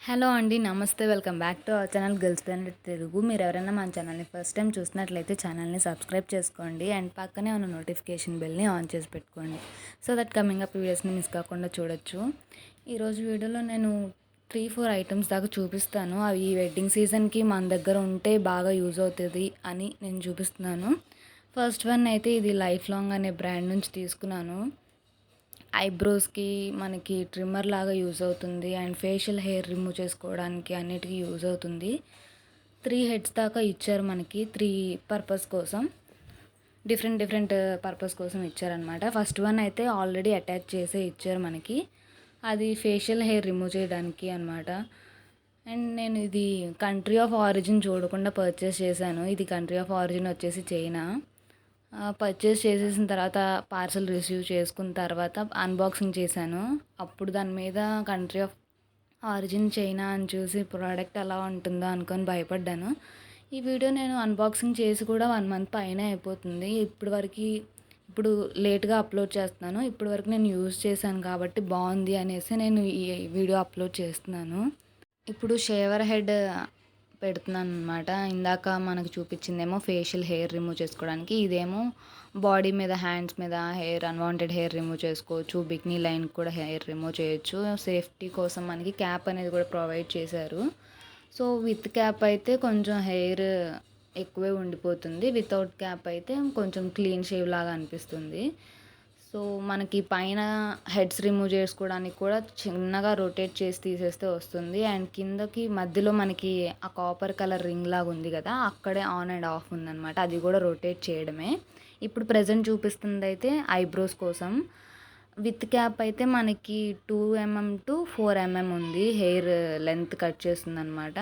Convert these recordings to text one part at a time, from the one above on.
Hello అండి. నమస్తే. Welcome back to our channel girls planet Telugu. మీరు ఎవరైనా మన ఛానల్ని ఫస్ట్ టైం చూసినట్లయితే ఛానల్ని సబ్స్క్రైబ్ చేసుకోండి అండ్ పక్కనే ఉన్న నోటిఫికేషన్ బెల్ని ఆన్ చేసి పెట్టుకోండి. సో దట్ కమింగ్ అప్ వీడియోస్ని మిస్ కాకుండా చూడొచ్చు. ఈరోజు వీడియోలో నేను 3-4 ఐటమ్స్ దాకా చూపిస్తాను. అవి ఈ వెడ్డింగ్ సీజన్కి మన దగ్గర ఉంటే బాగా యూజ్ అవుతుంది అని నేను చూపిస్తున్నాను. ఫస్ట్ వన్ అయితే ఇది లైఫ్ లాంగ్ అనే బ్రాండ్ నుంచి తీసుకున్నాను. ఐబ్రోస్కి మనకి ట్రిమ్మర్ లాగా యూజ్ అవుతుంది అండ్ ఫేషియల్ హెయిర్ రిమూవ్ చేసుకోవడానికి అన్నిటికీ యూజ్ అవుతుంది. 3 హెడ్స్ దాకా ఇచ్చారు మనకి. 3 పర్పస్ కోసం, డిఫరెంట్ పర్పస్ కోసం ఇచ్చారనమాట. ఫస్ట్ వన్ అయితే ఆల్రెడీ అటాచ్ చేసే ఇచ్చారు మనకి. అది ఫేషియల్ హెయిర్ రిమూవ్ చేయడానికి అనమాట. అండ్ నేను ఇది కంట్రీ ఆఫ్ ఆరిజిన్ చూడకుండా పర్చేస్ చేశాను. ఇది కంట్రీ ఆఫ్ ఆరిజిన్ వచ్చేసి చైనా. పర్చేస్ చేసేసిన తర్వాత పార్సల్ రిసీవ్ చేసుకున్న తర్వాత అన్బాక్సింగ్ చేశాను. అప్పుడు దాని మీద కంట్రీ ఆఫ్ ఆరిజిన్ చైనా అని చూసి ప్రోడక్ట్ ఎలా ఉంటుందో అనుకొని భయపడ్డాను. ఈ వీడియో నేను అన్బాక్సింగ్ చేసి కూడా 1 మంత్ పైనే అయిపోతుంది. ఇప్పుడు లేట్గా అప్లోడ్ చేస్తున్నాను. ఇప్పటి వరకు నేను యూజ్ చేశాను కాబట్టి బాగుంది అనేసి నేను ఈ వీడియో అప్లోడ్ చేస్తున్నాను. ఇప్పుడు షేవర్ హెడ్ పెడుతున్నాను అనమాట. ఇందాక మనకు చూపించిందేమో ఫేషియల్ హెయిర్ రిమూవ్ చేసుకోవడానికి, ఇదేమో బాడీ మీద, హ్యాండ్స్ మీద హెయిర్, అన్వాంటెడ్ హెయిర్ రిమూవ్ చేసుకోవచ్చు. బికినీ లైన్ కూడా హెయిర్ రిమూవ్ చేయొచ్చు. సేఫ్టీ కోసం మనకి క్యాప్ అనేది కూడా ప్రొవైడ్ చేశారు. సో విత్ క్యాప్ అయితే కొంచెం హెయిర్ ఎక్కువే ఉండిపోతుంది. వితౌట్ క్యాప్ అయితే కొంచెం క్లీన్ షేవ్ లాగా అనిపిస్తుంది. సో మనకి పైన హెడ్స్ రిమూవ్ చేసుకోవడానికి కూడా చిన్నగా రొటేట్ చేసి తీసేస్తే వస్తుంది. అండ్ కిందకి మధ్యలో మనకి ఆ కాపర్ కలర్ రింగ్ లాగా ఉంది కదా, అక్కడే ఆన్ అండ్ ఆఫ్ ఉందన్నమాట. అది కూడా రొటేట్ చేయడమే. ఇప్పుడు ప్రజెంట్ చూపిస్తుంది అయితే ఐబ్రోస్ కోసం. విత్ క్యాప్ అయితే మనకి 2 mm to 4 mm ఉంది. హెయిర్ లెంత్ కట్ చేస్తుంది అనమాట.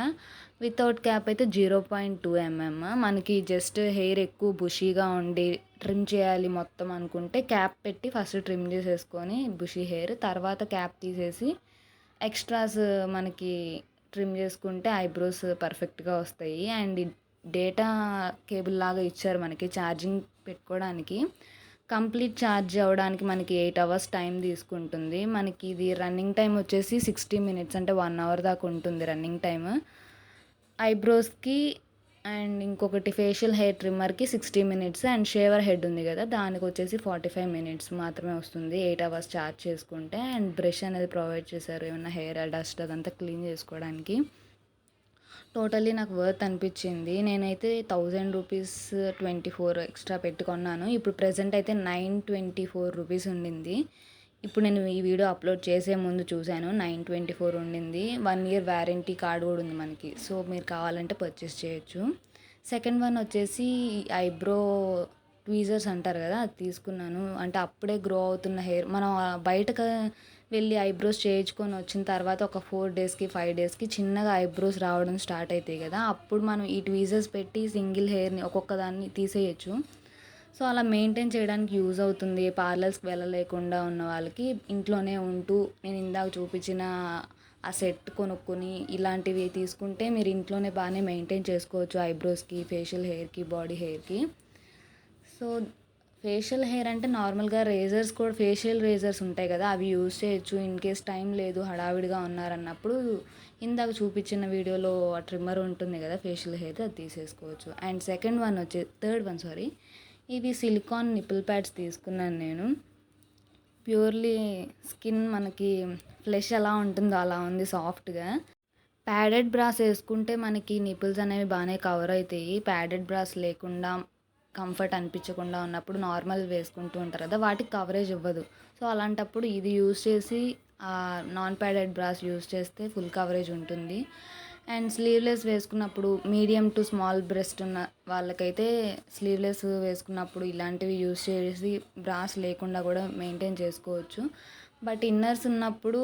వితౌట్ క్యాప్ అయితే 0.2 mm. మనకి జస్ట్ హెయిర్ ఎక్కువ బుషీగా ఉండి ట్రిమ్ చేయాలి మొత్తం అనుకుంటే క్యాప్ పెట్టి ఫస్ట్ ట్రిమ్ చేసేసుకొని బుషీ హెయిర్, తర్వాత క్యాప్ తీసేసి ఎక్స్ట్రాస్ మనకి ట్రిమ్ చేసుకుంటే ఐబ్రోస్ పర్ఫెక్ట్గా వస్తాయి. అండ్ డేటా కేబుల్ లాగా ఇచ్చారు మనకి ఛార్జింగ్ పెట్టుకోవడానికి. కంప్లీట్ ఛార్జ్ అవ్వడానికి మనకి 8 hours టైం తీసుకుంటుంది. మనకి ఇది రన్నింగ్ టైం వచ్చేసి 60 minutes, అంటే 1 hour దాకా ఉంటుంది రన్నింగ్ టైమ్. ఐబ్రోస్కి అండ్ ఇంకొకటి ఫేషియల్ హెయిర్ ట్రిమ్మర్కి 60 minutes అండ్ షేవర్ హెడ్ ఉంది కదా, దానికి వచ్చేసి 45 minutes మాత్రమే వస్తుంది 8 hours ఛార్జ్ చేసుకుంటే. అండ్ బ్రష్ అనేది ప్రొవైడ్ చేశారు ఏమన్నా హెయిర్ డస్ట్ అదంతా క్లీన్ చేసుకోవడానికి. టోటల్లీ నాకు వర్త్ అనిపించింది. నేనైతే 1000 రూపీస్ 24 ఎక్స్ట్రా పెట్టుకున్నాను. ఇప్పుడు ప్రెజెంట్ అయితే 924 రూపీస్ ఉండింది. ఇప్పుడు నేను ఈ వీడియో అప్లోడ్ చేసే ముందు చూశాను, 924 ఉండింది. 1 year వ్యారంటీ కార్డ్ కూడా ఉంది మనకి. సో మీరు కావాలంటే పర్చేస్ చేయొచ్చు. సెకండ్ వన్ వచ్చేసి ఐబ్రో ట్వీజర్స్ అంటారు కదా, అది తీసుకున్నాను. అంటే అప్పుడే గ్రో అవుతున్న హెయిర్ మనం బయటకు వెళ్ళి ఐబ్రోస్ చేయించుకొని వచ్చిన తర్వాత ఒక 4 daysకి 5 daysకి చిన్నగా ఐబ్రోస్ రావడం స్టార్ట్ అవుతాయి కదా, అప్పుడు మనం ఈ ట్వీజర్స్ పెట్టి సింగిల్ హెయిర్ని ఒక్కొక్క దాన్ని తీసేయచ్చు. సో అలా మెయింటైన్ చేయడానికి యూజ్ అవుతుంది. పార్లర్స్కి వెళ్ళలేకుండా ఉన్న వాళ్ళకి ఇంట్లోనే ఉంటూ నేను ఇందాక చూపించిన ఆ సెట్ కొనుక్కొని ఇలాంటివి తీసుకుంటే మీరు ఇంట్లోనే బాగానే మెయింటైన్ చేసుకోవచ్చు ఐబ్రోస్కి, ఫేషియల్ హెయిర్కి, బాడీ హెయిర్కి. సో ఫేషియల్ హెయిర్ అంటే నార్మల్గా రేజర్స్ కూడా, ఫేషియల్ రేజర్స్ ఉంటాయి కదా, అవి యూజ్ చేయొచ్చు. ఇన్ కేస్ టైం లేదు, హడావిడిగా ఉన్నారన్నప్పుడు ఇందాక చూపించిన వీడియోలో ఆ ట్రిమ్మర్ ఉంటుంది కదా ఫేషియల్ హెయిర్, అది తీసేసుకోవచ్చు. అండ్ థర్డ్ వన్ ఇవి సిలికాన్ నిపుల్ ప్యాడ్స్ తీసుకున్నాను నేను. ప్యూర్లీ స్కిన్ మనకి ఫ్లెష్ ఎలా ఉంటుందో అలా ఉంది సాఫ్ట్గా. ప్యాడెడ్ బ్రాస్ వేసుకుంటే మనకి నిపుల్స్ అనేవి బాగానే కవర్ అవుతాయి. ప్యాడెడ్ బ్రాస్ లేకుండా కంఫర్ట్ అనిపించకుండా ఉన్నప్పుడు నార్మల్ వేసుకుంటూ ఉంటారు కదా, వాటికి కవరేజ్ ఇవ్వదు. సో అలాంటప్పుడు ఇది యూజ్ చేసి నాన్ ప్యాడెడ్ బ్రాస్ యూజ్ చేస్తే ఫుల్ కవరేజ్ ఉంటుంది. అండ్ స్లీవ్లెస్ వేసుకున్నప్పుడు మీడియం టు స్మాల్ బ్రెస్ట్ ఉన్న వాళ్ళకైతే స్లీవ్లెస్ వేసుకున్నప్పుడు ఇలాంటివి యూజ్ చేసి బ్రాస్ లేకుండా కూడా మెయింటైన్ చేసుకోవచ్చు. బట్ ఇన్నర్స్ ఉన్నప్పుడు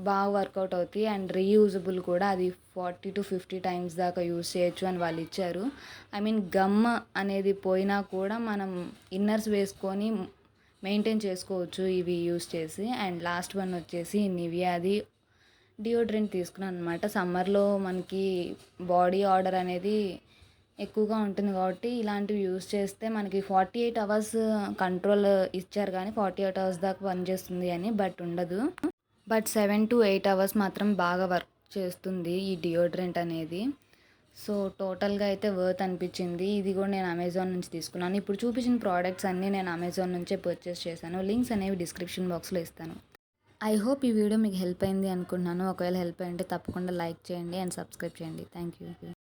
బాగా వర్కౌట్ అవుతాయి అండ్ రీయూజబుల్ కూడా. అది 40 to 50 times దాకా యూజ్ చేయొచ్చు అని వాళ్ళు ఇచ్చారు. ఐ మీన్ గమ్ అనేది పోయినా కూడా మనం ఇన్నర్స్ వేసుకొని మెయింటైన్ చేసుకోవచ్చు ఇవి యూజ్ చేసి. అండ్ లాస్ట్ వన్ వచ్చేసి నివియాది డియోడ్రెంట్ తీసుకున్నాను అనమాట. సమ్మర్లో మనకి బాడీ ఆర్డర్ అనేది ఎక్కువగా ఉంటుంది కాబట్టి ఇలాంటివి యూజ్ చేస్తే మనకి 48 hours కంట్రోల్ ఇచ్చారు, కానీ 48 hours దాకా పనిచేస్తుంది అని, బట్ ఉండదు. బట్ 7 to 8 hours మాత్రం బాగా వర్క్ చేస్తుంది ఈ డియోడ్రెంట్ అనేది. సో టోటల్గా అయితే వర్త్ అనిపించింది. ఇది కూడా నేను అమెజాన్ నుంచి తీసుకున్నాను. ఇప్పుడు చూపించిన ప్రోడక్ట్స్ అన్నీ నేను అమెజాన్ నుంచే పర్చేస్ చేశాను. లింక్స్ అనేవి డిస్క్రిప్షన్ బాక్స్లో ఇస్తాను. ఐ హోప్ ఈ వీడియో మీకు హెల్ప్ అయింది అనుకుంటున్నాను. ఒకవేళ హెల్ప్ అయ్యింటే తప్పకుండా లైక్ చేయండి అండ్ సబ్స్క్రైబ్ చేయండి. Thank you.